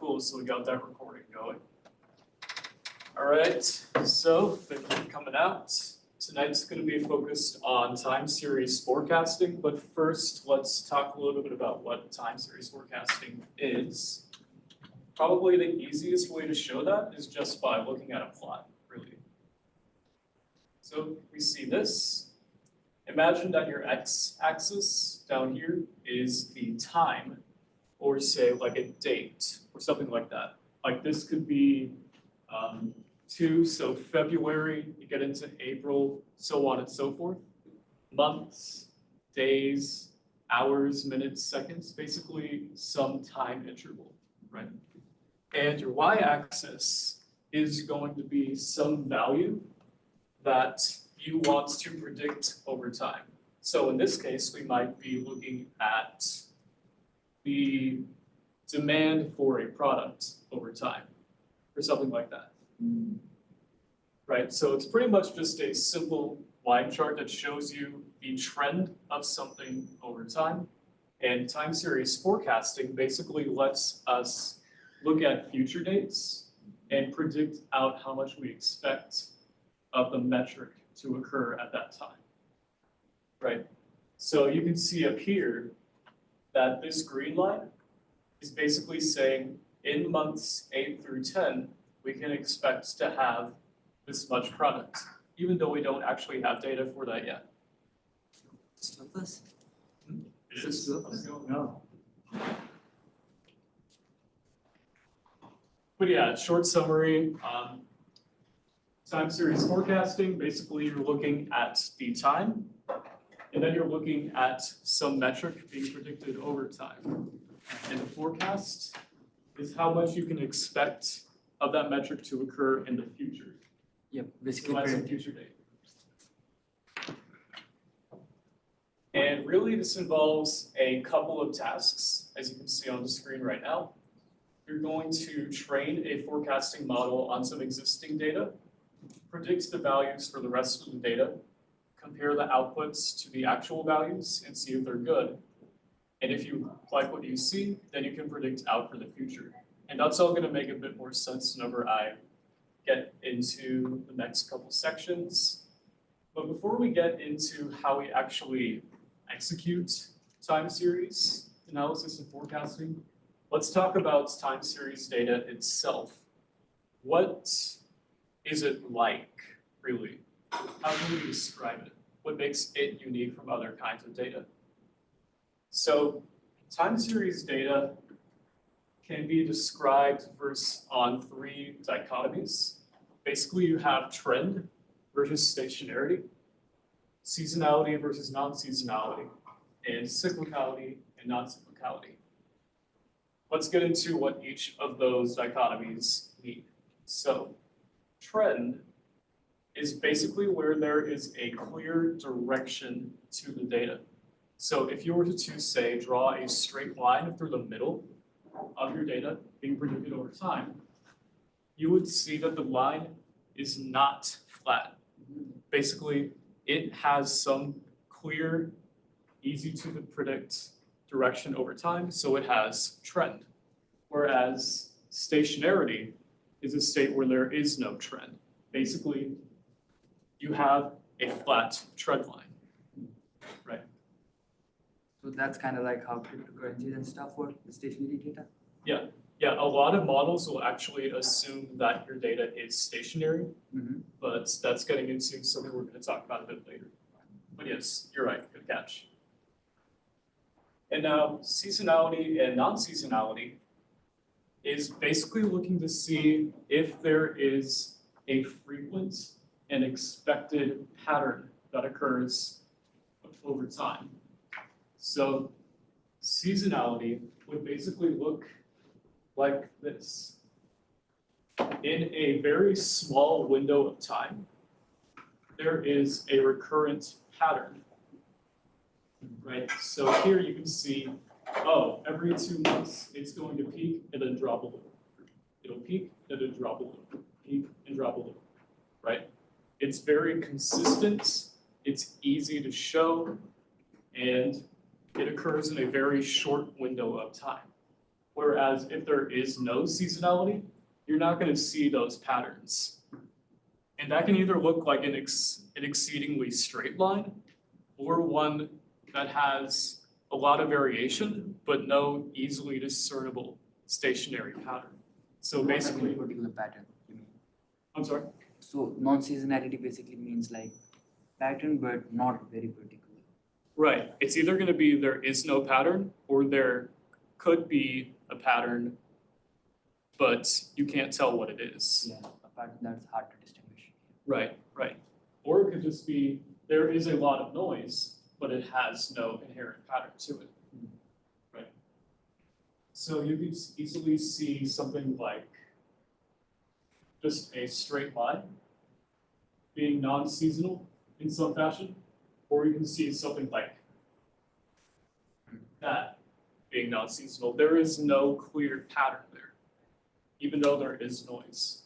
cool, so we got that recording going. All right, so thank you for coming out. Tonight's going to be focused on time series forecasting, but first let's talk a little bit about what time series forecasting is. Probably the easiest way to show that is just by looking at a plot, really. So we see this. Imagine that your x-axis down here is the time, or say like a date, or something like that. Like this could be 2, so February, you get into April, so on and so forth. Months, days, hours, minutes, seconds, basically some time interval, right? And your y-axis is going to be some value that you want to predict over time. So in this case, we might be looking at the demand for a product over time, or something like that. Right, so it's pretty much just a simple line chart that shows you the trend of something over time. And time series forecasting basically lets us look at future dates and predict out how much we expect of the metric to occur at that time, right? So you can see up here that this green line is basically saying in months 8 through 10, we can expect to have this much product, even though we don't actually have data for that yet. Surface? It is. No. But yeah, short summary, time series forecasting, basically you're looking at the time, and then you're looking at some metric being predicted over time. And the forecast is how much you can expect of that metric to occur in the future. Yep, basically. So that's a future date. And really this involves a couple of tasks, as you can see on the screen right now. You're going to train a forecasting model on some existing data, predict the values for the rest of the data, compare the outputs to the actual values and see if they're good. And if you like what you see, then you can predict out for the future. And that's all going to make a bit more sense whenever I get into the next couple sections. But before we get into how we actually execute time series analysis and forecasting, let's talk about time series data itself. What is it like, really? How can we describe it? What makes it unique from other kinds of data? So time series data can be described on 3 dichotomies. Basically, you have trend versus stationarity, seasonality versus non-seasonality, and cyclicality and non-cyclicality. Let's get into what each of those dichotomies mean. So, trend is basically where there is a clear direction to the data. So if you were to say, draw a straight line through the middle of your data being predicted over time, you would see that the line is not flat. Basically, it has some clear, easy to predict direction over time, so it has trend. Whereas stationarity is a state where there is no trend. Basically, you have a flat trend line, right? So that's kind of like how cryptocurrencies and stuff work, the stationary data? Yeah, a lot of models will actually assume that your data is stationary, but that's getting into something we're going to talk about a bit later. But yes, you're right, good catch. And now, seasonality and non-seasonality is basically looking to see if there is a frequent and expected pattern that occurs over time. So seasonality would basically look like this. In a very small window of time, there is a recurrent pattern, right? So here you can see, oh, every 2 months, it's going to peak and then drop a little. It'll peak and then drop a little, peak and drop a little, right? It's very consistent, it's easy to show, and it occurs in a very short window of time. Whereas if there is no seasonality, you're not going to see those patterns. And that can either look like an exceedingly straight line or one that has a lot of variation, but no easily discernible stationary pattern. So Not basically, having a particular pattern, you mean? I'm sorry? So non-seasonality basically means like pattern but not very particular. Right. It's either going to be there is no pattern or there could be a pattern, but you can't tell what it is. Yeah, a pattern that's hard to distinguish. Right, right. Or it could just be there is a lot of noise, but it has no inherent pattern to it. Right. So you could easily see something like just a straight line being non-seasonal in some fashion, or you can see something like that being non-seasonal. There is no clear pattern there, even though there is noise.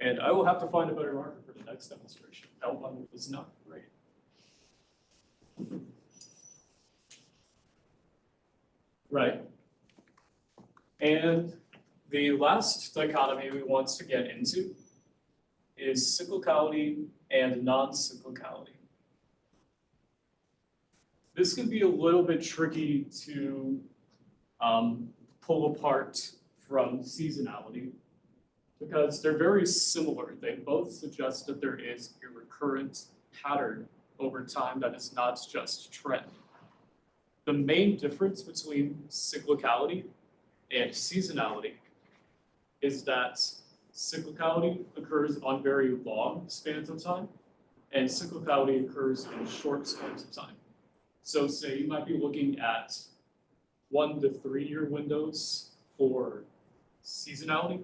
And I will have to find a better marker for the next demonstration. That one was not great. Right. And the last dichotomy we want to get into is cyclicality and non-cyclicality. This can be a little bit tricky to pull apart from seasonality because they're very similar. They both suggest that there is a recurrent pattern over time that is not just trend. The main difference between cyclicality and seasonality is that cyclicality occurs on very long spans of time, and cyclicality occurs in short spans of time. So say you might be looking at 1 to 3 year windows for seasonality,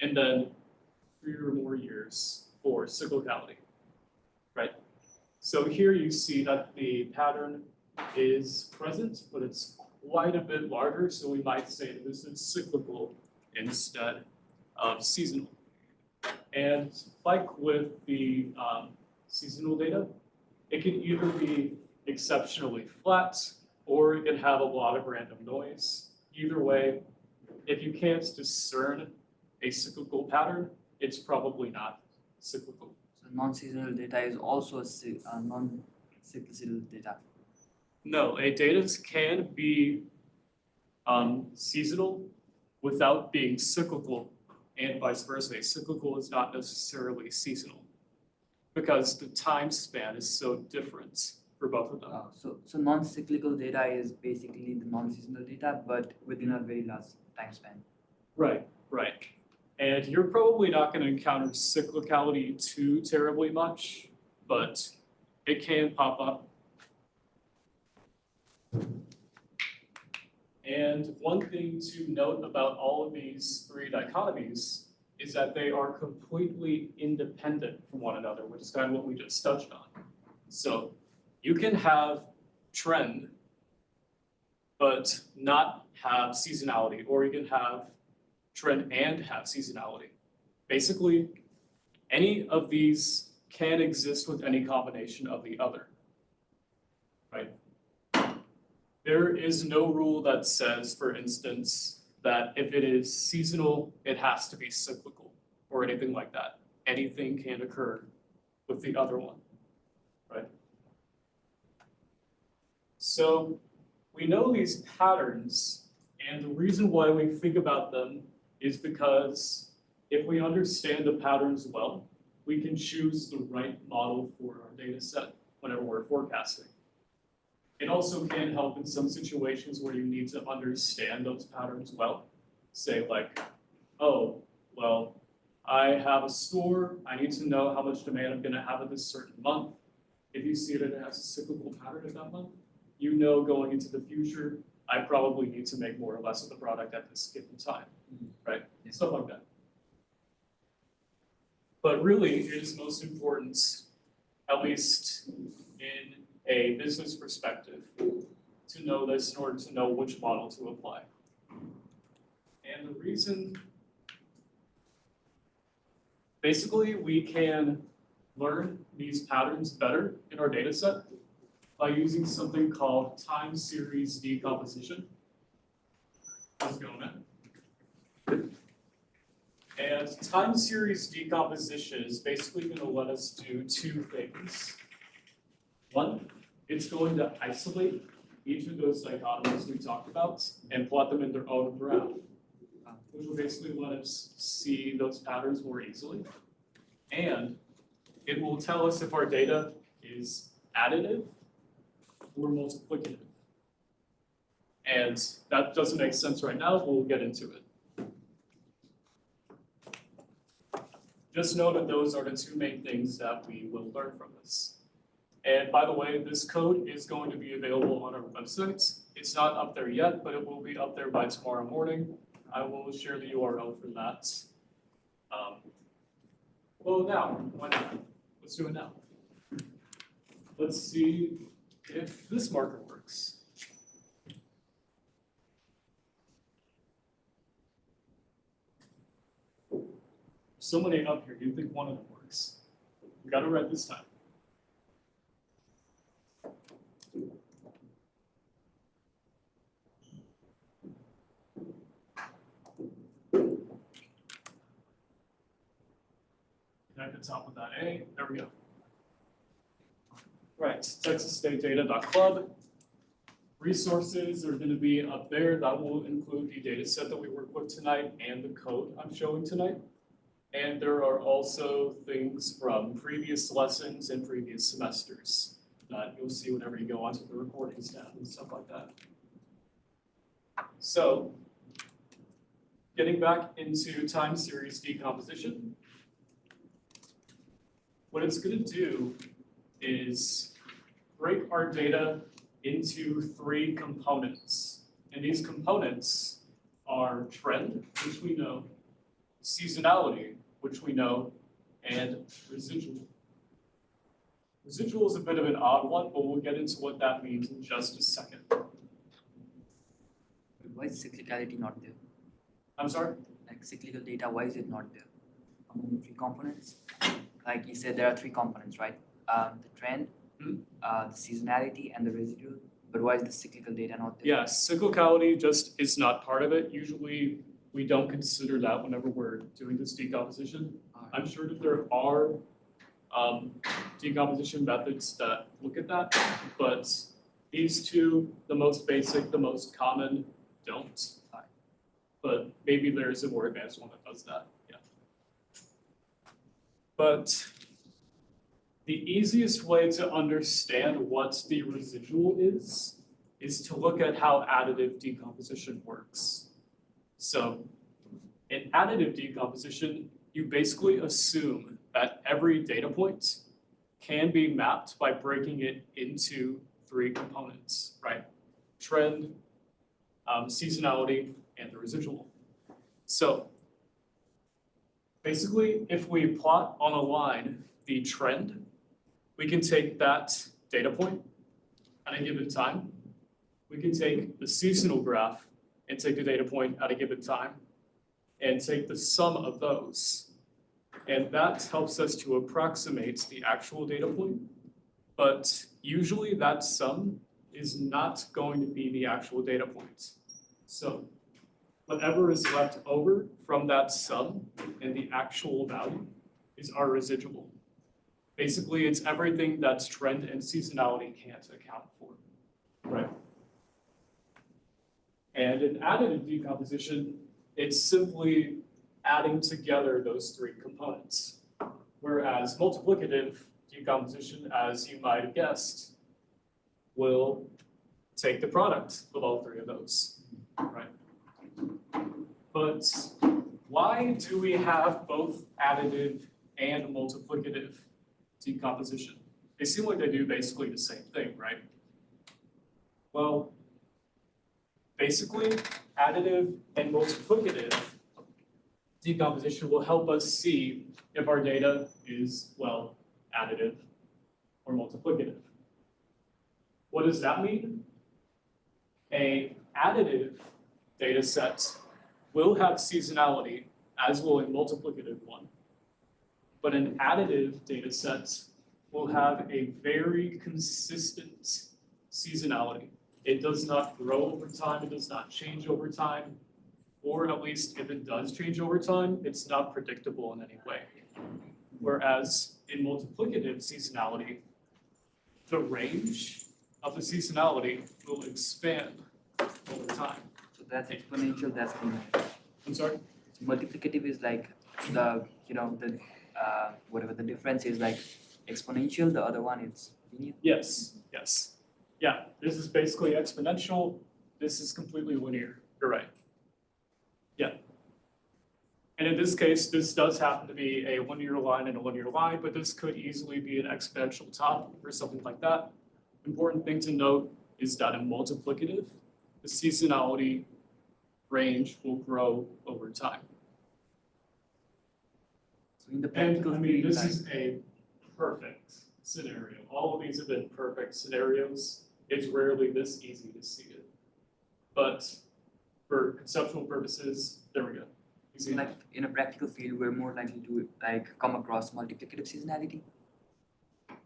and then 3 or more years for cyclicality, right? So here you see that the pattern is present, but it's quite a bit larger, so we might say that this is cyclical instead of seasonal. And like with the seasonal data, it can either be exceptionally flat or it can have a lot of random noise. Either way, if you can't discern a cyclical pattern, it's probably not cyclical. So non-seasonal data is also a non-cyclical data. No, a data can be seasonal without being cyclical, and vice versa. Cyclical is not necessarily seasonal because the time span is so different for both of them. So non-cyclical data is basically the non-seasonal data, but within a very large time span. Right, right. And you're probably not going to encounter cyclicality too terribly much, but it can pop up. And one thing to note about all of these three dichotomies is that they are completely independent from one another, which is kind of what we just touched on. So you can have trend, but not have seasonality, or you can have trend and have seasonality. Basically, any of these can exist with any combination of the other, right? There is no rule that says, for instance, that if it is seasonal, it has to be cyclical or anything like that. Anything can occur with the other one, right? So we know these patterns, and the reason why we think about them is because if we understand the patterns well, we can choose the right model for our data set whenever we're forecasting. It also can help in some situations where you need to understand those patterns well. Say like, oh, well, I have a store, I need to know how much demand I'm gonna have at this certain month. If you see that it has a cyclical pattern at that month, you know going into the future, I probably need to make more or less of the product at this given time, right? Yeah. Stuff like that. But really, it is most important, at least in a business perspective, to know this in order to know which model to apply. And the reason, basically, we can learn these patterns better in our data set by using something called time series decomposition. How's it going, man? And time series decomposition is basically going to let us do two things. One, it's going to isolate each of those dichotomies we talked about and plot them in their own graph, which will basically let us see those patterns more easily. And it will tell us if our data is additive or multiplicative. And that doesn't make sense right now, but we'll get into it. Just know that those are the two main things that we will learn from this. And by the way, this code is going to be available on our website. It's not up there yet, but it will be up there by tomorrow morning. I will share the URL for that. Well, now, why not? Let's do it now. Let's see if this marker works. So many up here, you'd think one of them works. We got it right this time. At the top of that A, there we go. Right, TXST.data.club. Resources are going to be up there. That will include the data set that we work with tonight and the code I'm showing tonight. And there are also things from previous lessons and previous semesters that you'll see whenever you go onto the recording tab and stuff like that. So, getting back into time series decomposition, what it's going to do is break our data into three components. And these components are trend, which we know, seasonality, which we know, and residual. Residual is a bit of an odd one, but we'll get into what that means in just a second. Why is cyclicality not there? I'm sorry? Like cyclical data, why is it not there among the three components? Like you said, there are three components, right? The trend, the seasonality, and the residual. But why is the cyclical data not there? Yeah, cyclicality just is not part of it. Usually, we don't consider that whenever we're doing this decomposition. I'm sure that there are decomposition methods that look at that, but these two, the most basic, the most common, don't. But maybe there's a more advanced one that does that, yeah. But the easiest way to understand what the residual is to look at how additive decomposition works. So in additive decomposition, you basically assume that every data point can be mapped by breaking it into three components, right? Trend, seasonality, and the residual. So basically, if we plot on a line the trend, we can take that data point at a given time. We can take the seasonal graph and take the data point at a given time and take the sum of those. And that helps us to approximate the actual data point. But usually that sum is not going to be the actual data point. So whatever is left over from that sum and the actual value is our residual. Basically, it's everything that trend and seasonality can't account for, right? And in additive decomposition, it's simply adding together those three components. Whereas multiplicative decomposition, as you might have guessed, will take the product of all three of those, right? But why do we have both additive and multiplicative decomposition? They seem like they do basically the same thing, right? Well, basically, additive and multiplicative decomposition will help us see if our data is, well, additive or multiplicative. What does that mean? An additive data set will have seasonality, as will a multiplicative one. But an additive data set will have a very consistent seasonality. It does not grow over time, it does not change over time, or at least if it does change over time, it's not predictable in any way. Whereas in multiplicative seasonality, the range of the seasonality will expand over time. So that's exponential, that's linear. I'm sorry? So multiplicative is like the, whatever the difference is like exponential, the other one is linear. Yes, yes. Yeah, this is basically exponential, this is completely linear, you're right. Yeah. And in this case, this does happen to be a linear line and a linear line, but this could easily be an exponential top or something like that. Important thing to note is that in multiplicative, the seasonality range will grow over time. So in the And practical I mean, field, this like, is a perfect scenario. All of these have been perfect scenarios. It's rarely this easy to see it. But for conceptual purposes, there we go. so like in a practical field, we're more likely to like come across multiplicative seasonality.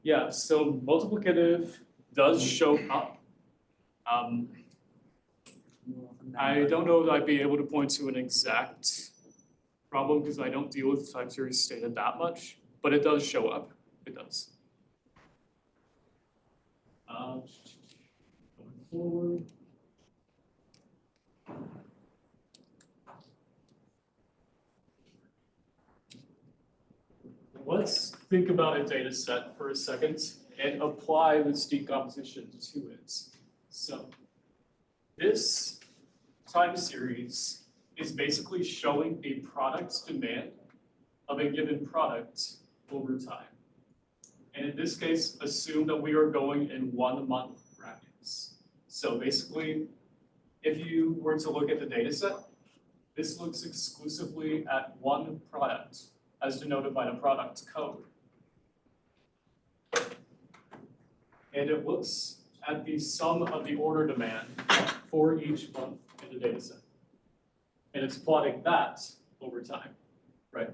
Yeah, so multiplicative does show up. More often than I not. don't know that I'd be able to point to an exact problem because I don't deal with time series data that much, but it does show up. It does. Going forward. Let's think about a data set for a second and apply this decomposition to it. So this time series is basically showing a product's demand of a given product over time. And in this case, assume that we are going in 1 month brackets. So basically, if you were to look at the data set, this looks exclusively at one product as denoted by the product code. And it looks at the sum of the order demand for each month in the data set. And it's plotting that over time, right?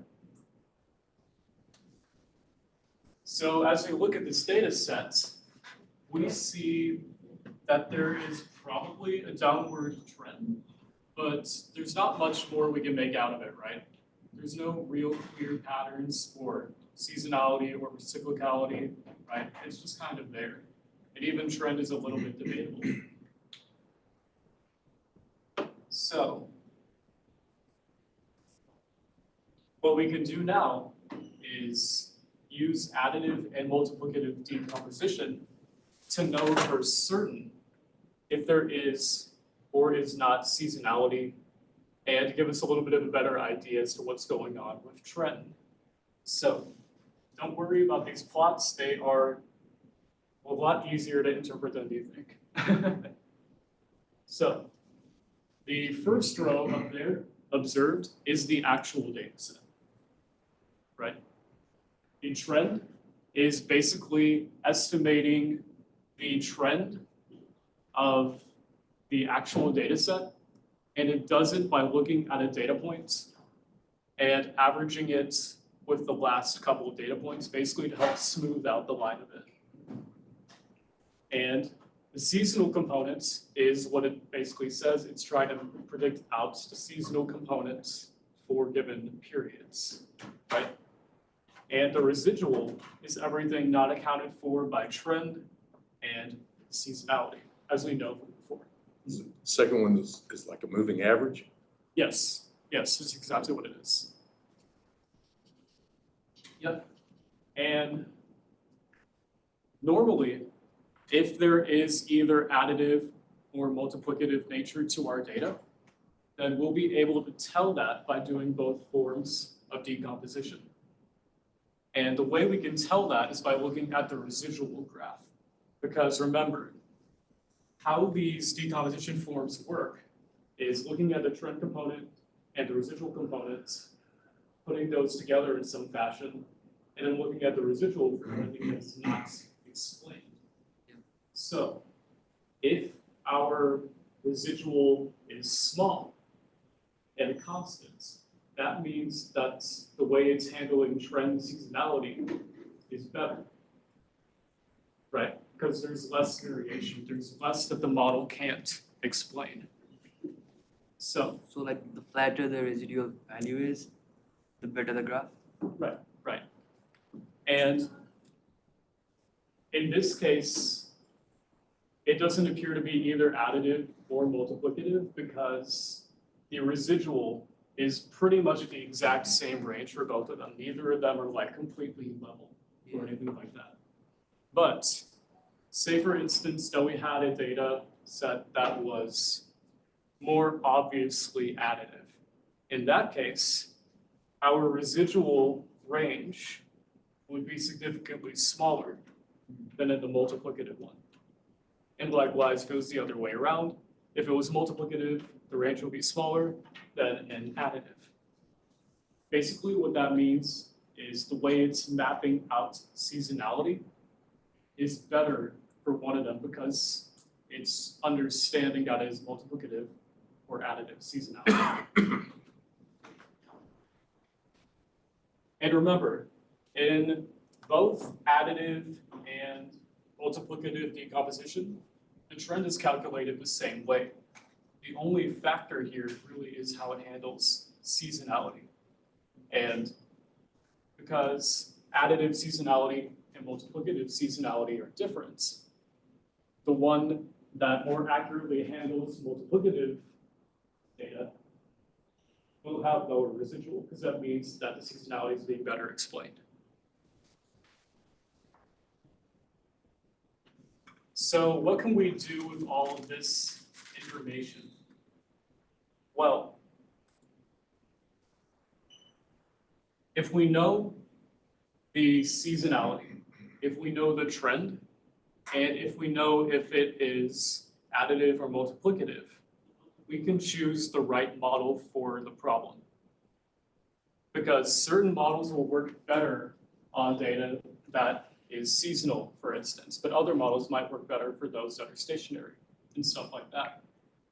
So as we look at this data set, we see that there is probably a downward trend, but there's not much more we can make out of it, right? There's no real clear patterns for seasonality or cyclicality, right? It's just kind of there. And even trend is a little bit debatable. So what we can do now is use additive and multiplicative decomposition to know for certain if there is or is not seasonality and to give us a little bit of a better idea as to what's going on with trend. So don't worry about these plots. They are a lot easier to interpret than you think. So the first row up there, observed, is the actual data set, right? The trend is basically estimating the trend of the actual data set, and it does it by looking at a data point and averaging it with the last couple of data points, basically to help smooth out the line of it. And the seasonal component is what it basically says. It's trying to predict out the seasonal components for given periods, right? And the residual is everything not accounted for by trend and seasonality, as we know from before. The second one is like a moving average. Yes, yes, that's exactly what it is. Yep. And normally, if there is either additive or multiplicative nature to our data, then we'll be able to tell that by doing both forms of decomposition. And the way we can tell that is by looking at the residual graph. Because remember, how these decomposition forms work is looking at the trend component and the residual components, putting those together in some fashion, and then looking at the residual for anything that's not explained. So if our residual is small and constant, that means that the way it's handling trend seasonality is better, right? because there's less variation, there's less that the model can't explain. So, So like the flatter the residual value is, the better the graph. right. And in this case, it doesn't appear to be either additive or multiplicative because the residual is pretty much the exact same range for both of them. Neither of them are like completely level or anything like that. But say for instance that we had a data set that was more obviously additive. In that case, our residual range would be significantly smaller than in the multiplicative one. And likewise, if it was the other way around, if it was multiplicative, the range would be smaller than in additive. Basically, what that means is the way it's mapping out seasonality is better for one of them because it's understanding that it is multiplicative or additive seasonality. And remember, in both additive and multiplicative decomposition, the trend is calculated the same way. The only factor here really is how it handles seasonality. And because additive seasonality and multiplicative seasonality are different, the one that more accurately handles multiplicative data will have lower residual because that means that the seasonality is being better explained. So what can we do with all of this information? Well, if we know the seasonality, if we know the trend, and if we know if it is additive or multiplicative, we can choose the right model for the problem. Because certain models will work better on data that is seasonal, for instance, but other models might work better for those that are stationary and stuff like that.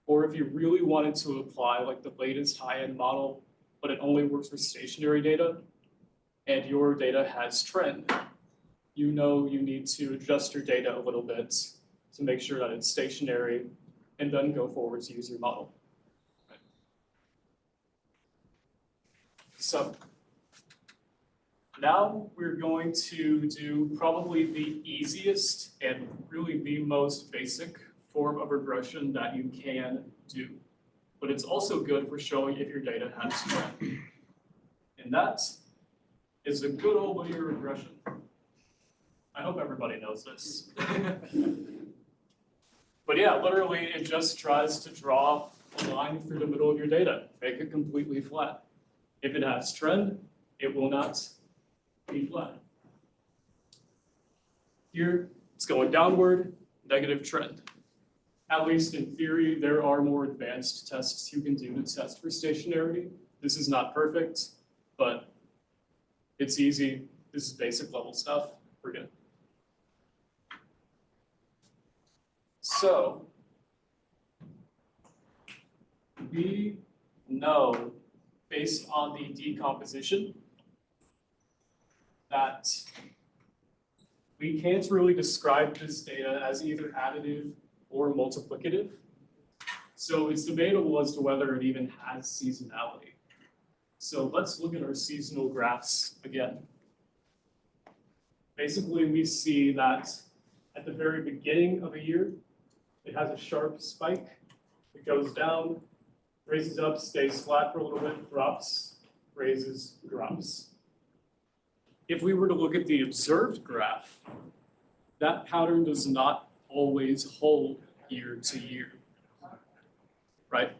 Or if you really wanted to apply like the latest high-end model, but it only works for stationary data, and your data has trend, you know you need to adjust your data a little bit to make sure that it's stationary and then go forward to use your model. Right. So now we're going to do probably the easiest and really the most basic form of regression that you can do. But it's also good for showing if your data has trend. And that is a good old linear regression. I hope everybody knows this. But yeah, literally it just tries to draw a line through the middle of your data, make it completely flat. If it has trend, it will not be flat. Here, it's going downward, negative trend. At least in theory, there are more advanced tests you can do to test for stationarity. This is not perfect, but it's easy. This is basic level stuff. We're good. So, we know, based on the decomposition, that we can't really describe this data as either additive or multiplicative. So it's debatable as to whether it even has seasonality. So let's look at our seasonal graphs again. Basically, we see that at the very beginning of a year, it has a sharp spike. It goes down, raises up, stays flat for a little bit, drops, raises, drops. If we were to look at the observed graph, that pattern does not always hold year to year, right?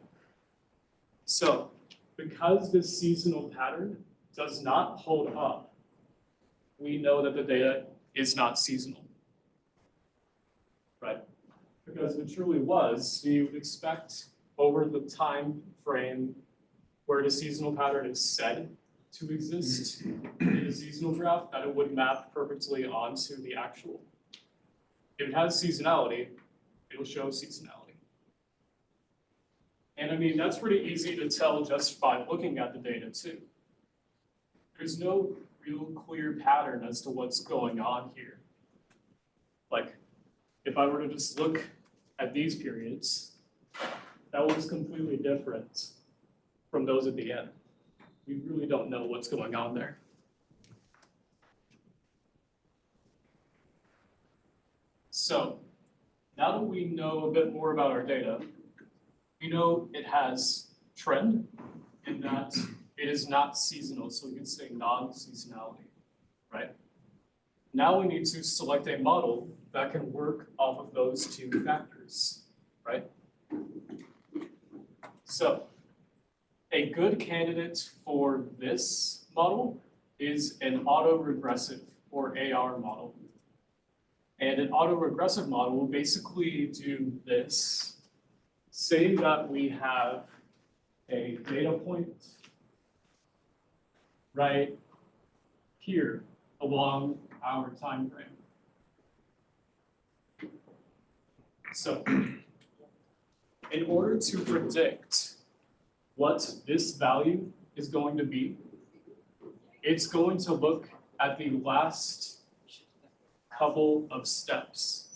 So because this seasonal pattern does not hold up, we know that the data is not seasonal, right? Because if it truly was, you would expect over the time frame where the seasonal pattern is said to exist in a seasonal graph, that it would map perfectly onto the actual. If it has seasonality, it'll show seasonality. And I mean, that's pretty easy to tell just by looking at the data too. There's no real clear pattern as to what's going on here. Like, if I were to just look at these periods, that looks completely different from those at the end. We really don't know what's going on there. So now that we know a bit more about our data, we know it has trend in that it is not seasonal, so we can say non-seasonality, right? Now we need to select a model that can work off of those two factors, right? So a good candidate for this model is an auto-regressive or AR model. And an auto-regressive model will basically do this. Say that we have a data point right here along our time frame. So in order to predict what this value is going to be, it's going to look at the last couple of steps.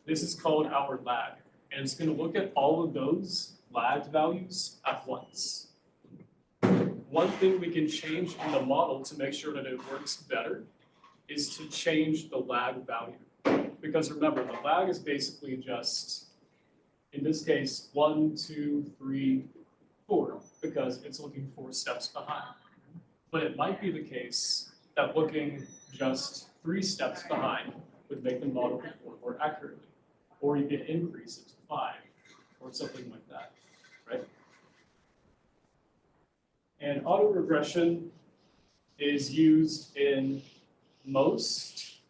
This is called our lag, and it's going to look at all of those lagged values at once. One thing we can change in the model to make sure that it works better is to change the lag value. Because remember, the lag is basically just, in this case, 1, 2, 3, 4, because it's looking 4 steps behind. But it might be the case that looking just 3 steps behind would make the model perform more accurately. Or you can increase it to 5, or something like that, right? And auto-regression is used in most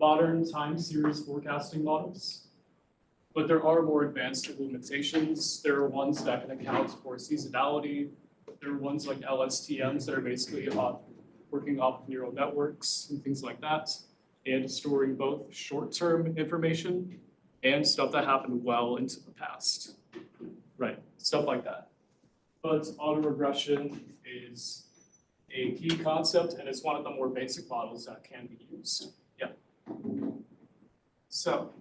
modern time series forecasting models, but there are more advanced implementations. There are ones that can account for seasonality. There are ones like LSTMs that are basically working off of neural networks and things like that, and storing both short-term information and stuff that happened well into the past, right? Stuff like that. But auto-regression is a key concept, and it's one of the more basic models that can be used. Yeah. So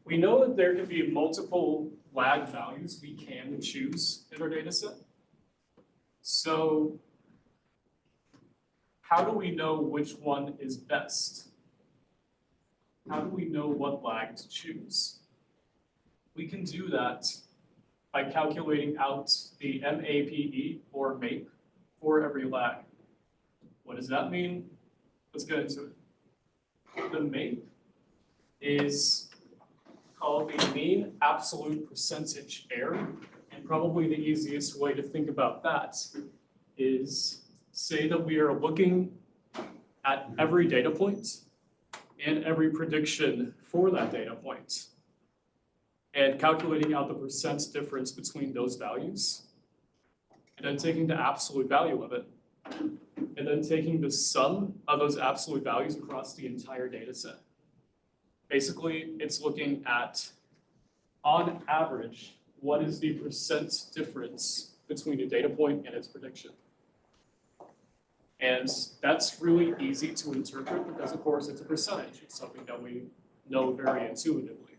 we know that there can be multiple lag values we can choose in our data set. So how do we know which one is best? How do we know what lag to choose? We can do that by calculating out the MAPE or MAPE for every lag. What does that mean? Let's get into it. The MAPE is called the mean absolute percentage error. And probably the easiest way to think about that is say that we are looking at every data point and every prediction for that data point and calculating out the percent difference between those values, and then taking the absolute value of it, and then taking the sum of those absolute values across the entire data set. Basically, it's looking at, on average, what is the percent difference between a data point and its prediction. And that's really easy to interpret because, of course, it's a percentage. It's something that we know very intuitively.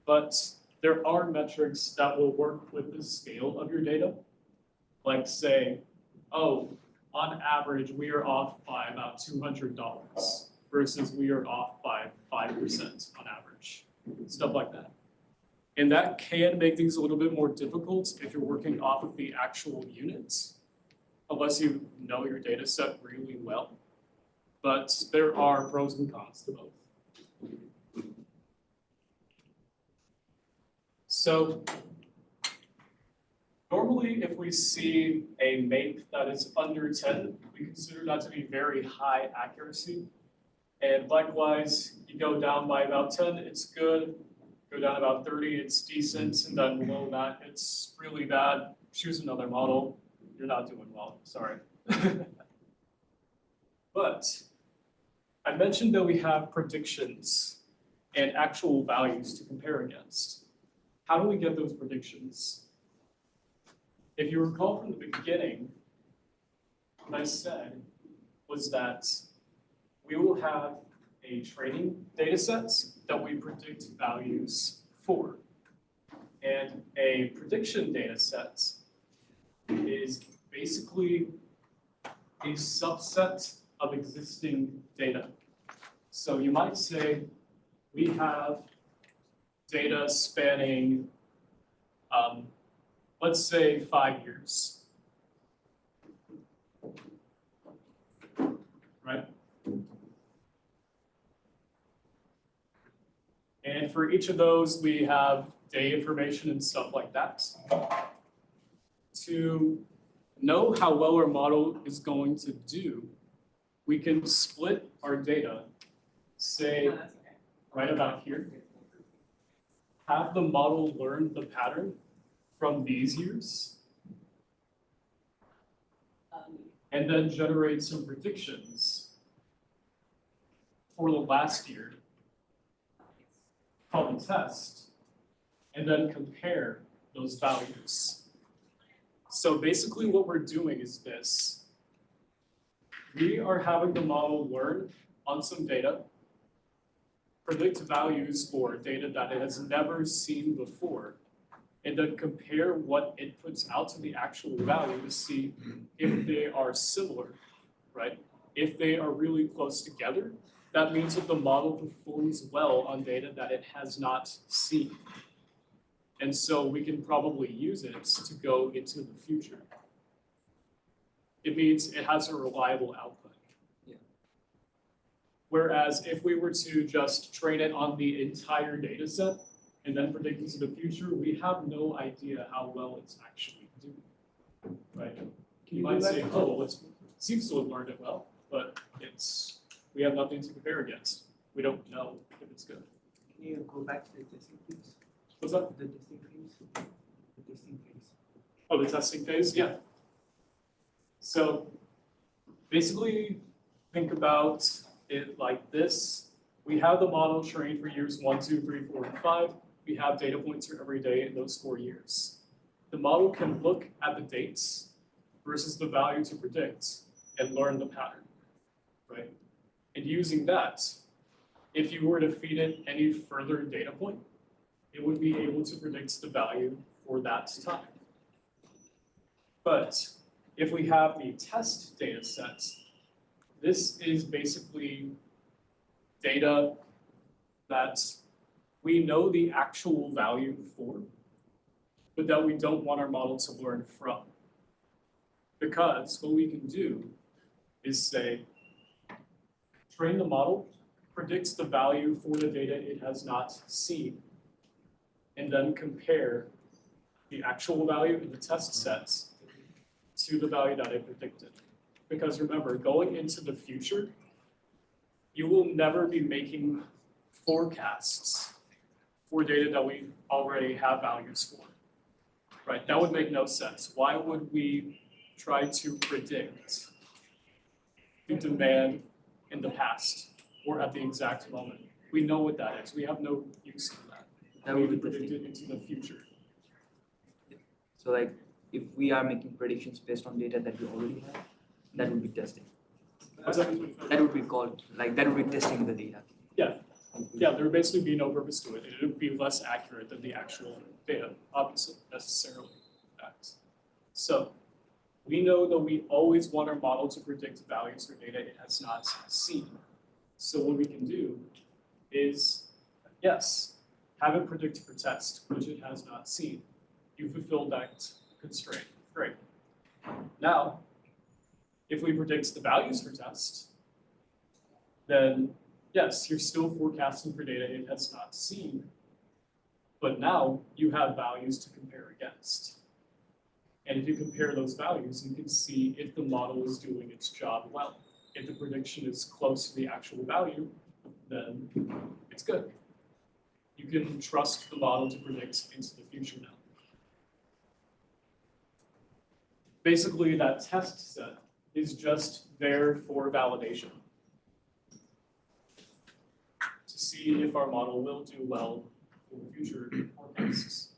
But there are metrics that will work with the scale of your data. Like say, oh, on average, we are off by about $200 versus we are off by 5% on average, stuff like that. And that can make things a little bit more difficult if you're working off of the actual units, unless you know your data set really well. But there are pros and cons to both. So normally, if we see a MAPE that is under 10, we consider that to be very high accuracy. And likewise, you go down by about 10, it's good. Go down about 30, it's decent. And then below that, it's really bad. Choose another model. You're not doing well, sorry. But I mentioned that we have predictions and actual values to compare against. How do we get those predictions? If you recall from the beginning, what I said was that we will have a training data set that we predict values for. And a prediction data set is basically a subset of existing data. So you might say we have data spanning, let's say 5 years, right? And for each of those, we have day information and stuff like that. To know how well our model is going to do, we can split our data, say right about here, have the model learn the pattern from these years, and then generate some predictions for the last year, called the test, and then compare those values. So basically what we're doing is this. We are having the model learn on some data, predict values for data that it has never seen before, and then compare what it puts out to the actual value to see if they are similar, right? If they are really close together, that means that the model performs well on data that it has not seen. And so we can probably use it to go into the future. It means it has a reliable output. Yeah. Whereas if we were to just train it on the entire data set and then predict into the future, we have no idea how well it's actually doing, right? You might say, oh, it seems to have learned it well, but we have nothing to compare against. We don't know if it's good. Can you go back to the testing phase? What's that? The testing phase? The testing phase. Oh, the testing phase? Yeah. So basically, think about it like this. We have the model trained for years 1, 2, 3, 4, and 5. We have data points for every day in those 4 years. The model can look at the dates versus the value to predict and learn the pattern, right? And using that, if you were to feed it any further data point, it would be able to predict the value for that time. But if we have the test data sets, this is basically data that we know the actual value for, but that we don't want our model to learn from. Because what we can do is say, train the model, predicts the value for the data it has not seen, and then compare the actual value in the test sets to the value that it predicted. Because remember, going into the future, you will never be making forecasts for data that we already have values for, right? That would make no sense. Why would we try to predict the demand in the past or at the exact moment? We know what that is. We have no use for that. That We would would be predict testing. it into the future. So like if we are making predictions based on data that we already have, that would be testing. What's that? That would be called, like that would be testing the data. Yeah. Yeah, there would basically be no purpose to it. It would be less accurate than the actual data, obviously, necessarily. Facts. So we know that we always want our model to predict values for data it has not seen. So what we can do is, yes, have it predict for test, which it has not seen. You fulfilled that constraint. Great. Now, if we predict the values for test, then yes, you're still forecasting for data it has not seen, but now you have values to compare against. And if you compare those values, you can see if the model is doing its job well. If the prediction is close to the actual value, then it's good. You can trust the model to predict into the future now. Basically, that test set is just there for validation, to see if our model will do well in the future forecasts.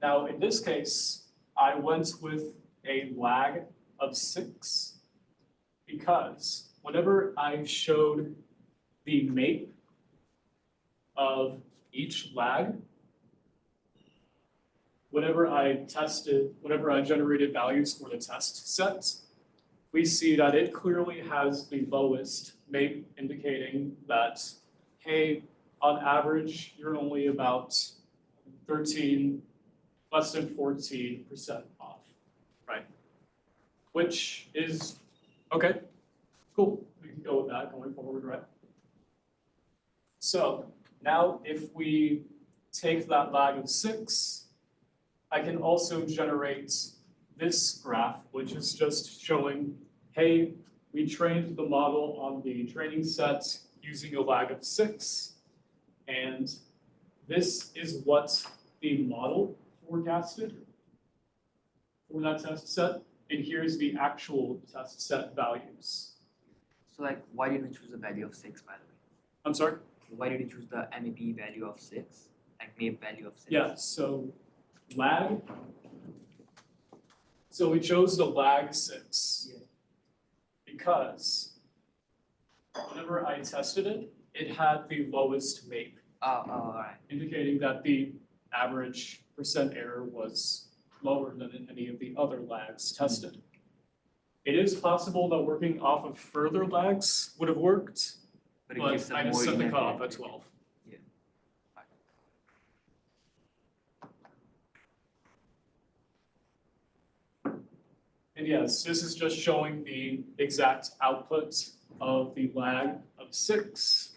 Now, in this case, I went with a lag of 6 because whenever I showed the MAPE of each lag whenever I generated values for the test set, we see that it clearly has the lowest MAPE, indicating that, hey, on average, you're only about 13, less than 14% off, right? Which is, okay, cool, we can go with that going forward, right? So now if we take that lag of 6, I can also generate this graph, which is just showing, hey, we trained the model on the training set using a lag of 6, and this is what the model forecasted for that test set, and here's the actual test set values. So like, why did we choose the value of 6, by the way? I'm sorry? Why did you choose the MAP value of 6, like MAP value of 6? Yeah, so lag. So we chose the lag 6 because whenever I tested it, it had the lowest MAPE, all right. indicating that the average percent error was lower than in any of the other lags tested. It is possible that working off of further lags would have worked, But but I just set the cutoff at 12. Yeah. And yes, this is just showing the exact output of the lag of 6.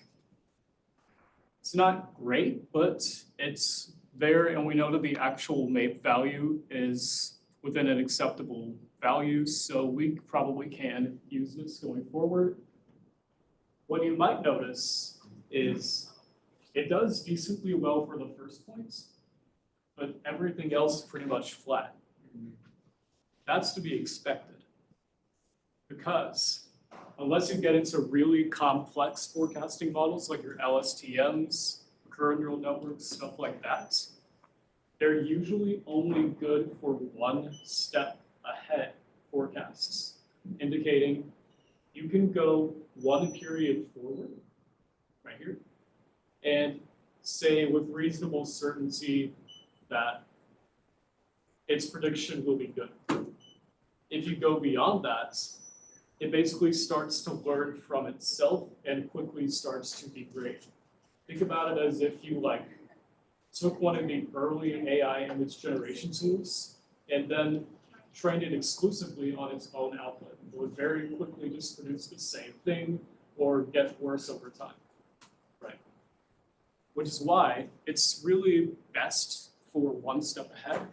It's not great, but it's there, and we know that the actual MAPE value is within an acceptable value, so we probably can use this going forward. What you might notice is it does decently well for the first points, but everything else is pretty much flat. That's to be expected, because unless you get into really complex forecasting models like your LSTMs, recurrent neural networks, stuff like that, they're usually only good for one step ahead forecasts, indicating you can go one period forward, right here, and say with reasonable certainty that its prediction will be good. If you go beyond that, it basically starts to learn from itself and quickly starts to degrade. Think about it as if you took one of the early AI image generation tools and then trained it exclusively on its own output. It would very quickly just produce the same thing or get worse over time, right? Which is why it's really best for one step ahead,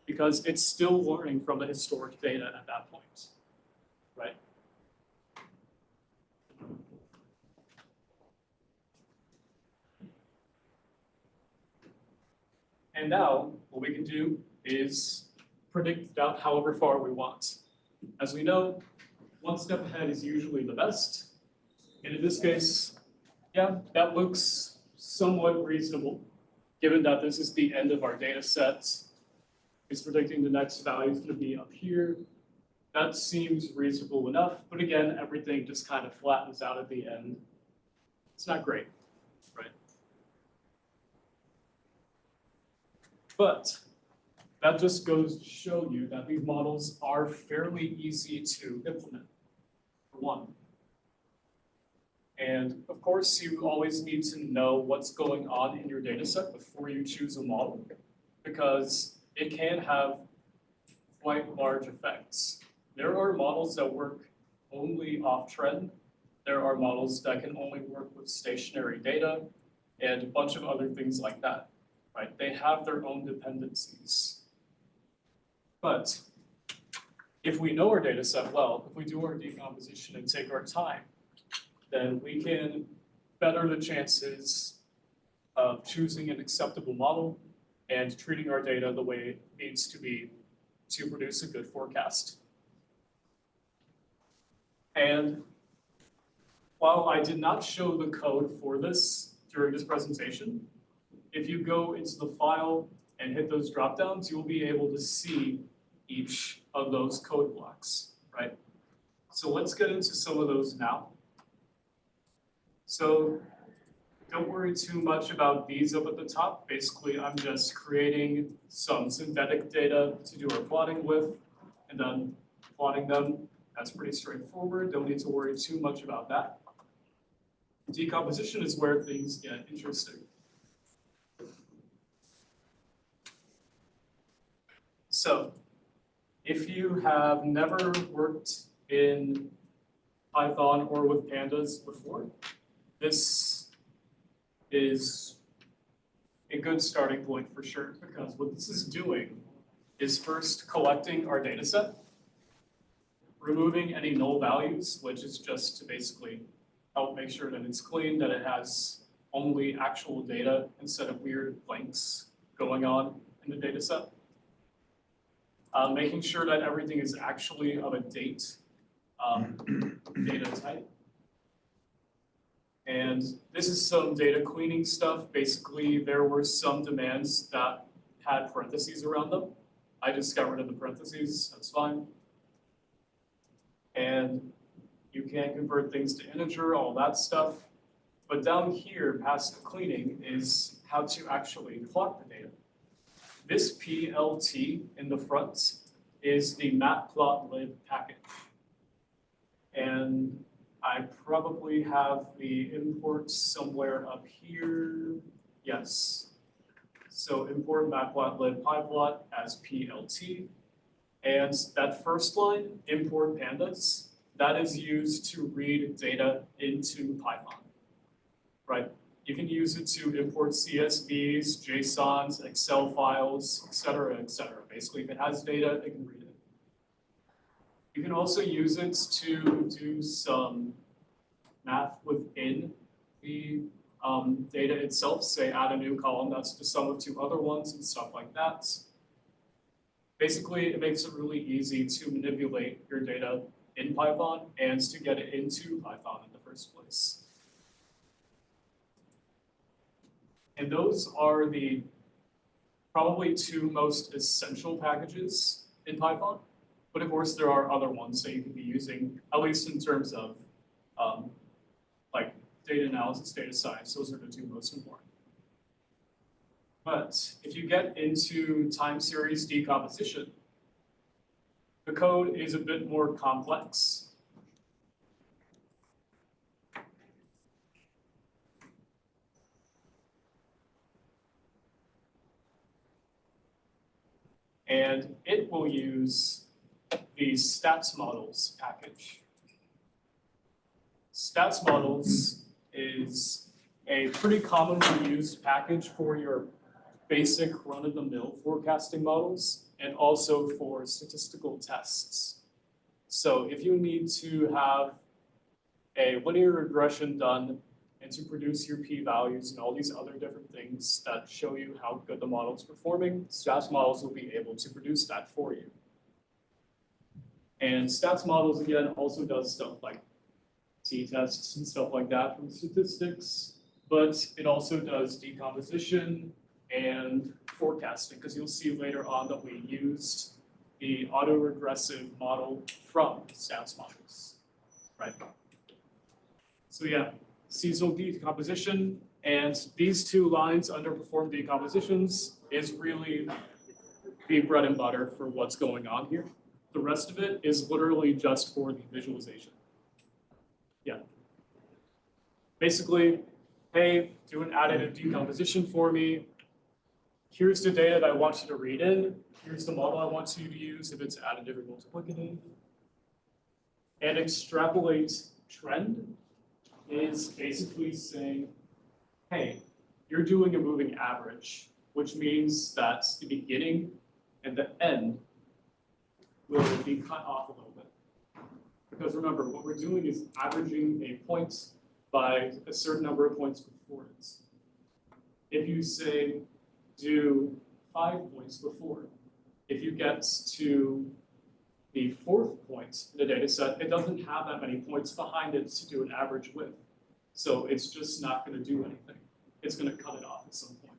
because it's still learning from the historic data at that point, right? And now what we can do is predict out however far we want. As we know, one step ahead is usually the best. And in this case, yeah, that looks somewhat reasonable, given that this is the end of our data set. It's predicting the next value is going to be up here. That seems reasonable enough, but again, everything just kind of flattens out at the end. It's not great, right? But that just goes to show you that these models are fairly easy to implement, for one. And of course, you always need to know what's going on in your data set before you choose a model, because it can have quite large effects. There are models that work only off trend. There are models that can only work with stationary data and a bunch of other things like that, right? They have their own dependencies. But if we know our data set well, if we do our decomposition and take our time, then we can better the chances of choosing an acceptable model and treating our data the way it needs to be to produce a good forecast. And while I did not show the code for this during this presentation, if you go into the file and hit those dropdowns, you'll be able to see each of those code blocks, right? So let's get into some of those now. So don't worry too much about these up at the top. Basically, I'm just creating some synthetic data to do our plotting with, and then plotting them. That's pretty straightforward. Don't need to worry too much about that. Decomposition is where things get interesting. So, if you have never worked in Python or with pandas before, this is a good starting point for sure, because what this is doing is first collecting our data set, removing any null values, which is just to basically help make sure that it's clean, that it has only actual data instead of weird blanks going on in the data set. Making sure that everything is actually of a date data type. And this is some data cleaning stuff. Basically, there were some demands that had parentheses around them. I just got rid of the parentheses, that's fine. And you can convert things to integer, all that stuff. But down here, past the cleaning, is how to actually plot the data. This PLT in the front is the matplotlib package. And I probably have the import somewhere up here. Yes. So import matplotlib pyplot as PLT. And that first line, import pandas, that is used to read data into Python, right? You can use it to import CSVs, JSONs, Excel files, et cetera, et cetera. Basically, if it has data, it can read it. You can also use it to do some math within the data itself, say add a new column that's the sum of two other ones and stuff like that. Basically, it makes it really easy to manipulate your data in Python and to get it into Python in the first place. And those are the probably two most essential packages in Python. But of course, there are other ones that you could be using, at least in terms of like data analysis, data science. Those are the two most important. But if you get into time series decomposition, the code is a bit more complex. And it will use the stats models package. Stats models is a pretty commonly used package for your basic run-of-the-mill forecasting models and also for statistical tests. So if you need to have a linear regression done and to produce your p-values and all these other different things that show you how good the model is performing, stats models will be able to produce that for you. And stats models, again, also does stuff like t-tests and stuff like that from statistics, but it also does decomposition and forecasting, because you'll see later on that we used the auto-regressive model from stats models, right? So yeah, seasonal decomposition, and these two lines, underperformed decompositions, is really the bread and butter for what's going on here. The rest of it is literally just for the visualization. Yeah. Basically, hey, do an additive decomposition for me. Here's the data that I want you to read in. Here's the model I want you to use if it's additive or multiplicative. And extrapolate trend is basically saying, hey, you're doing a moving average, which means that the beginning and the end will be cut off a little bit. Because remember, what we're doing is averaging a point by a certain number of points before it. If you say, do 5 points before, if you get to the 4th point in the data set, it doesn't have that many points behind it to do an average with. So it's just not going to do anything. It's going to cut it off at some point.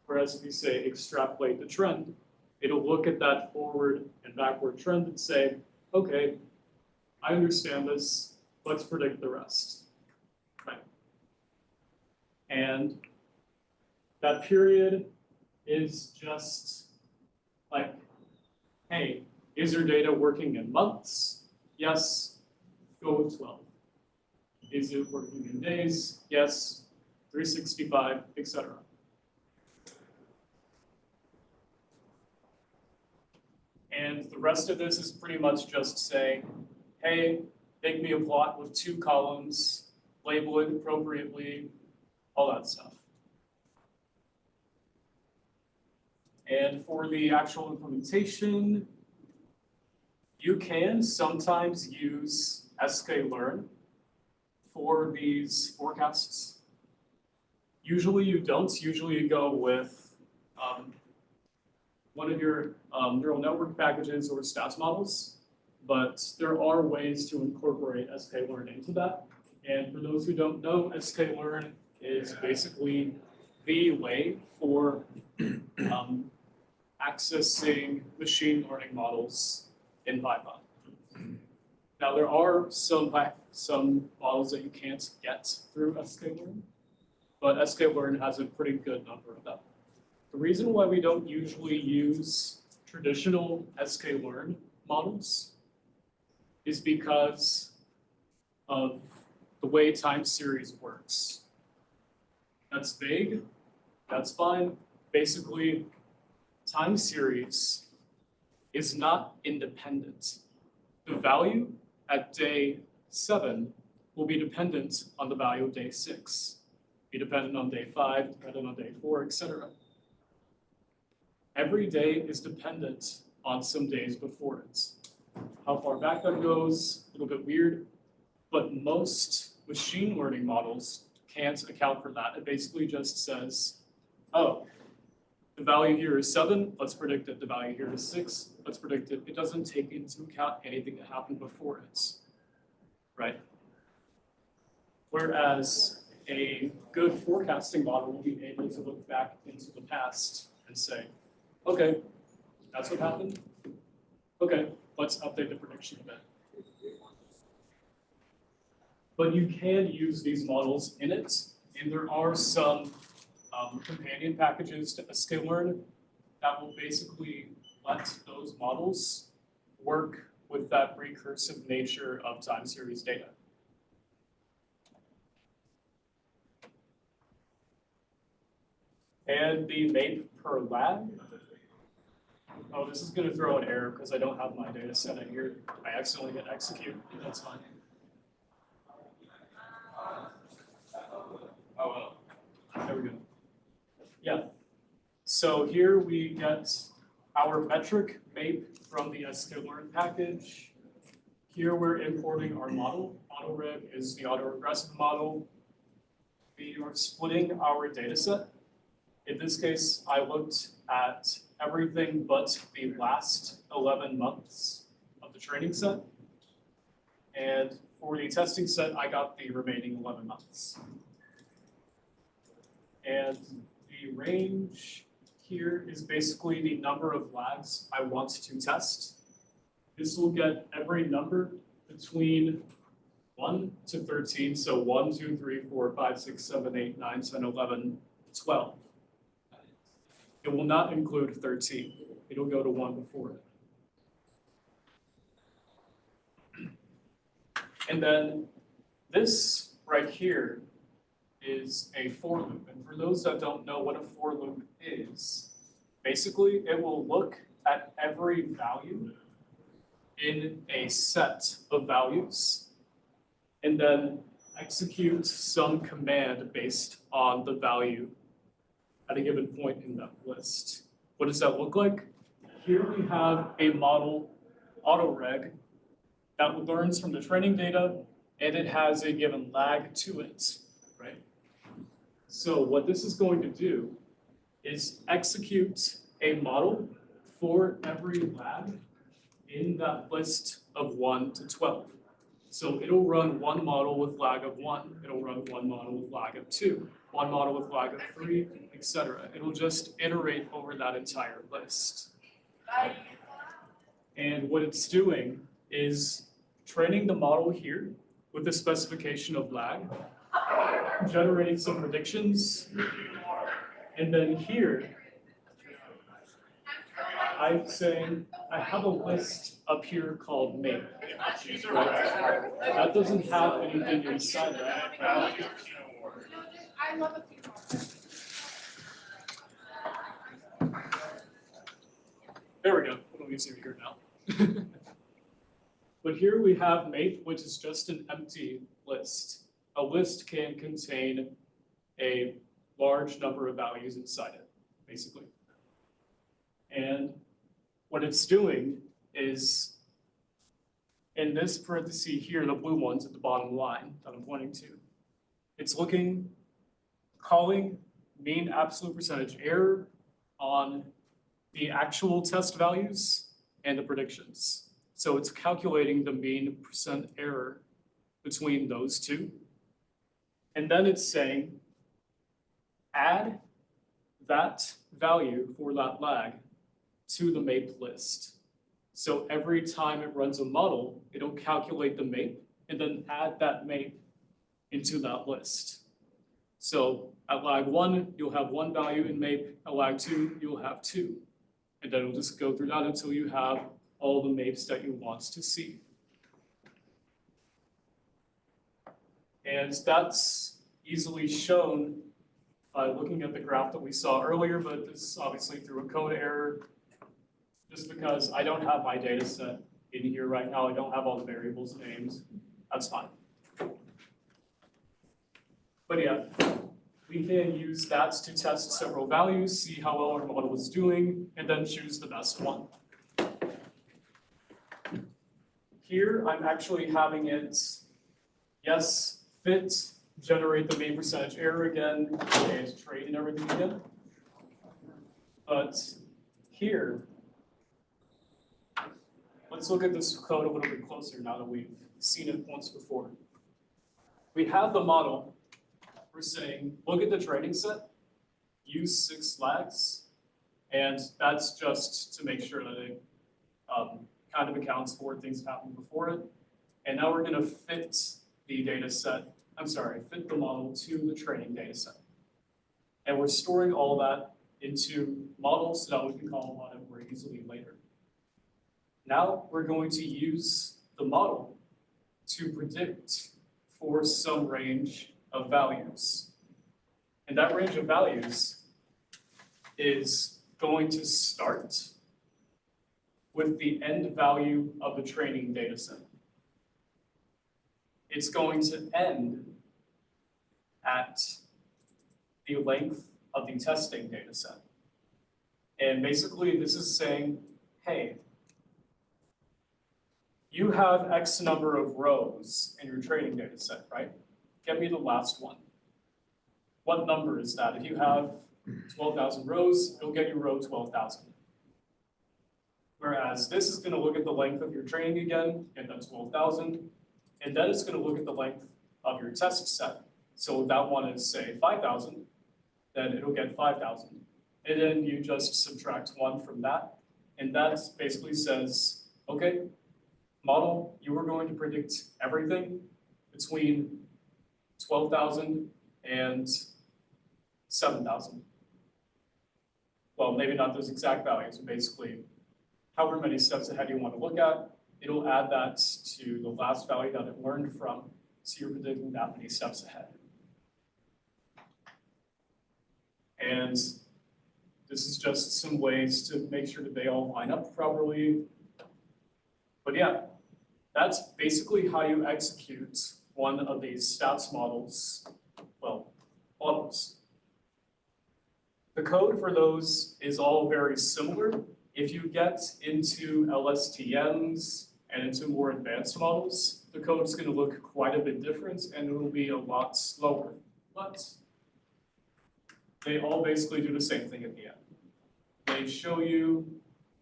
Whereas if you say extrapolate the trend, it'll look at that forward and backward trend and say, okay, I understand this, let's predict the rest. Right. And that period is just like, hey, is your data working in months? Yes, go with 12. Is it working in days? Yes, 365, etc. And the rest of this is pretty much just saying, hey, make me a plot with 2 columns, label it appropriately, all that stuff. And for the actual implementation, you can sometimes use sklearn for these forecasts. Usually you don't. Usually you go with one of your neural network packages or stats models, but there are ways to incorporate sklearn into that. And for those who don't know, sklearn is basically the way for accessing machine learning models in Python. Now there are some models that you can't get through sklearn, but sklearn has a pretty good number of them. The reason why we don't usually use traditional sklearn models is because of the way time series works. That's vague, that's fine. Basically, time series is not independent. The value at day 7 will be dependent on the value of day 6, be dependent on day 5, dependent on day 4, etc. Every day is dependent on some days before it. How far back that goes, a little bit weird, but most machine learning models can't account for that. It basically just says, oh, the value here is 7, let's predict it. The value here is 6, let's predict it. It doesn't take into account anything that happened before it, right? Whereas a good forecasting model will be able to look back into the past and say, okay, that's what happened. Okay, let's update the prediction a bit. But you can use these models in it, and there are some companion packages to sklearn that will basically let those models work with that recursive nature of time series data. And the MAPE per lag. Oh, this is going to throw an error because I don't have my data set in here. I accidentally hit execute. That's fine. Oh, well. There we go. Yeah. So here we get our metric MAPE from the sklearn package. Here we're importing our model. Auto-reg is the auto-regressive model. We are splitting our data set. In this case, I looked at everything but the last 11 months of the training set. And for the testing set, I got the remaining 11 months. And the range here is basically the number of lags I want to test. This will get every number between 1 to 13, so 1, 2, 3, 4, 5, 6, 7, 8, 9, 10, 11, 12. It will not include 13. It'll go to 1 before it. And then this right here is a for loop. And for those that don't know what a for loop is, basically it will look at every value in a set of values and then execute some command based on the value at a given point in that list. What does that look like? Here we have a model, auto-reg, that learns from the training data, and it has a given lag to it, right? So what this is going to do is execute a model for every lag in that list of 1 to 12. So it'll run one model with lag of 1, it'll run one model with lag of 2, one model with lag of 3, etc. It'll just iterate over that entire list. And what it's doing is training the model here with the specification of lag, generating some predictions. And then here, I'm saying I have a list up here called MAPE. Right? That doesn't have anything inside that. Right? There we go. Let me see here now. But here we have MAPE, which is just an empty list. A list can contain a large number of values inside it, basically. And what it's doing is, in this parenthesis here, the blue ones at the bottom line that I'm pointing to, it's calling mean absolute percentage error on the actual test values and the predictions. So it's calculating the mean percent error between those two. And then it's saying, add that value for that lag to the MAPE list. So every time it runs a model, it'll calculate the MAPE and then add that MAPE into that list. So at lag 1, you'll have 1 value in MAPE. At lag 2, you'll have 2. And then it'll just go through that until you have all the MAPEs that you want to see. And that's easily shown by looking at the graph that we saw earlier, but this is obviously through a code error, just because I don't have my data set in here right now. I don't have all the variables named. That's fine. But yeah, we can use that to test several values, see how well our model is doing, and then choose the best one. Here, I'm actually having it, yes, fit, generate the mean percentage error again, and train and everything again. But here, let's look at this code a little bit closer now that we've seen it once before. We have the model. We're saying, look at the training set, use 6 lags, and that's just to make sure that it kind of accounts for things that happened before it. And now we're going to fit the data set, fit the model to the training data set. And we're storing all that into models so that we can call on it more easily later. Now we're going to use the model to predict for some range of values. And that range of values is going to start with the end value of the training data set. It's going to end at the length of the testing data set. And basically this is saying, hey, you have X number of rows in your training data set, right? Get me the last one. What number is that? If you have 12,000 rows, it'll get you row 12,000. Whereas this is going to look at the length of your training again, get that 12,000, and then it's going to look at the length of your test set. So if that one is, say, 5,000, then it'll get 5,000. And then you just subtract 1 from that, and that basically says, okay, model, you are going to predict everything between 12,000 and 7,000. Well, maybe not those exact values, but basically however many steps ahead you want to look at, it'll add that to the last value that it learned from, so you're predicting that many steps ahead. And this is just some ways to make sure that they all line up properly. But yeah, that's basically how you execute one of these stats models, models. The code for those is all very similar. If you get into LSTMs and into more advanced models, the code is going to look quite a bit different and it will be a lot slower. But they all basically do the same thing at the end. They show you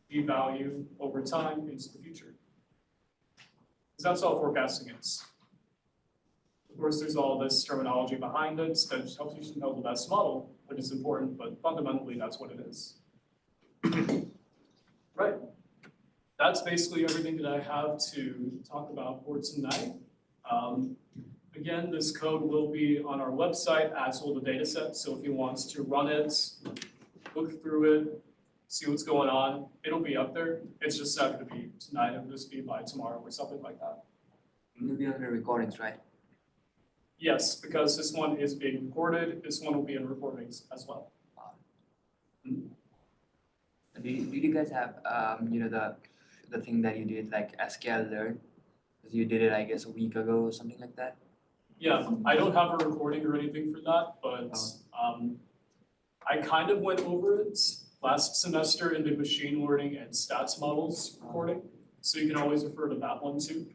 the value over time into the future. Because that's all forecasting is. Of course, there's all this terminology behind it that just helps you to know the best model, which is important, but fundamentally that's what it is. Right. That's basically everything that I have to talk about for tonight. Again, this code will be on our website as will the data set, so if he wants to run it, look through it, see what's going on, it'll be up there. It's just not gonna be tonight, it'll just be by tomorrow or something like that. It'll be on the recordings, right? Yes, because this one is being recorded, this one will be in recordings as well. Did you guys have the thing that you did like SQL learn? Because you did it I guess a week ago or something like that. Yeah, I don't have a recording or anything for that, but I kind of went over it last semester in the machine learning and stats models recording, so you can always refer to that one too.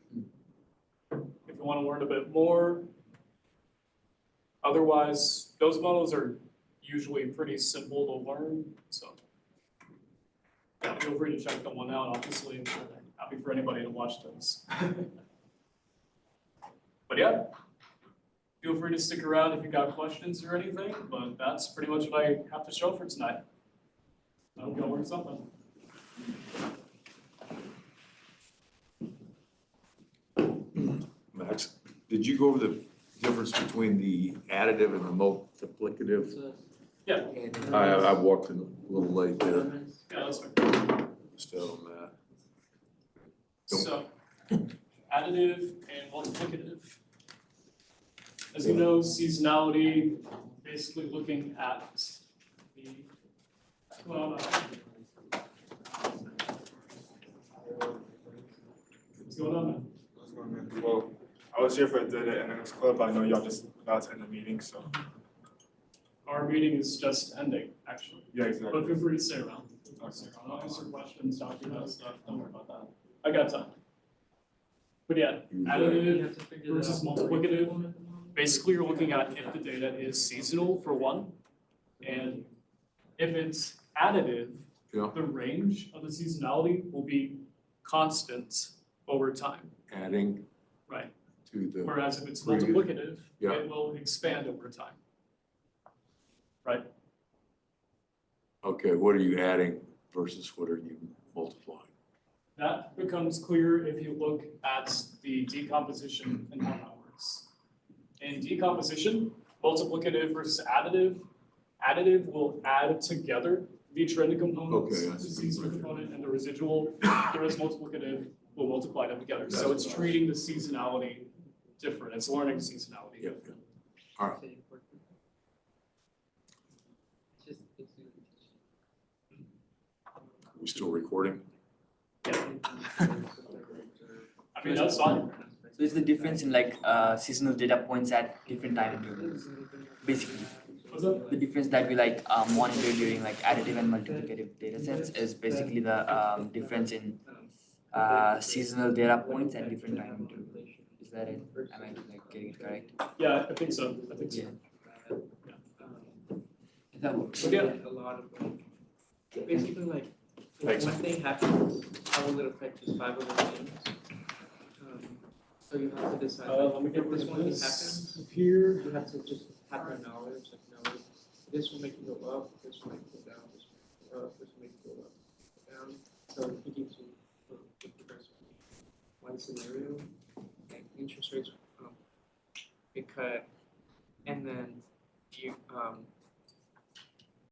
If you want to learn a bit more. Otherwise, those models are usually pretty simple to learn, so. Yeah, feel free to check them one out, obviously, I'm sure they're happy for anybody to watch those. But yeah, feel free to stick around if you got questions or anything, but that's pretty much what I have to show for tonight. I hope y'all learned something. Max, did you go over the difference between the additive and the multiplicative? Yeah. I walked in a little late there, Yeah, that's fine. still on that. So, additive and multiplicative. As you know, seasonality, basically looking at the, what's going on, man? Well, I was here for the data analytics club, but I know y'all just about to end the meeting, so. Our meeting is just ending, actually, Yeah, but exactly. feel free to stay around. I'll answer questions, talk about stuff, don't worry about that. I got time. But yeah, additive versus multiplicative. Basically, you're looking at if the data is seasonal for one, and if it's additive, Yeah. the range of the seasonality will be constant over time, Adding right? to the, Whereas if it's Previous. multiplicative, Yeah. it will expand over time. Right? okay, what are you adding versus what are you multiplying? That becomes clear if you look at the decomposition in 1 hours. In decomposition, multiplicative versus additive will add together the trend components, Okay, I the see. seasonal component and the residual, whereas multiplicative will multiply them together. So That's it's nice. treating the seasonality different, it's learning seasonality. Yeah, yeah. All right. We still recording? I mean, that's fine. So it's the difference in like seasonal data points at different time intervals, basically. What's up? The difference that we like monitor during like additive and multiplicative data sets is basically the difference in seasonal data points at different time intervals. Is that it? Am I like getting it correct? Yeah, I think so, I think so. That works. But yeah, A lot of basically like Thanks. when one thing happens, how will it affect just 5 other things? So you have to decide let me like, get if rid this of one thing this happens, here. you have to just have your knowledge, like know this will make you go up, this will make you go down, this will make you go up, this will make you go up, down. So it gives you progressive. One scenario, like interest rates be cut, and then you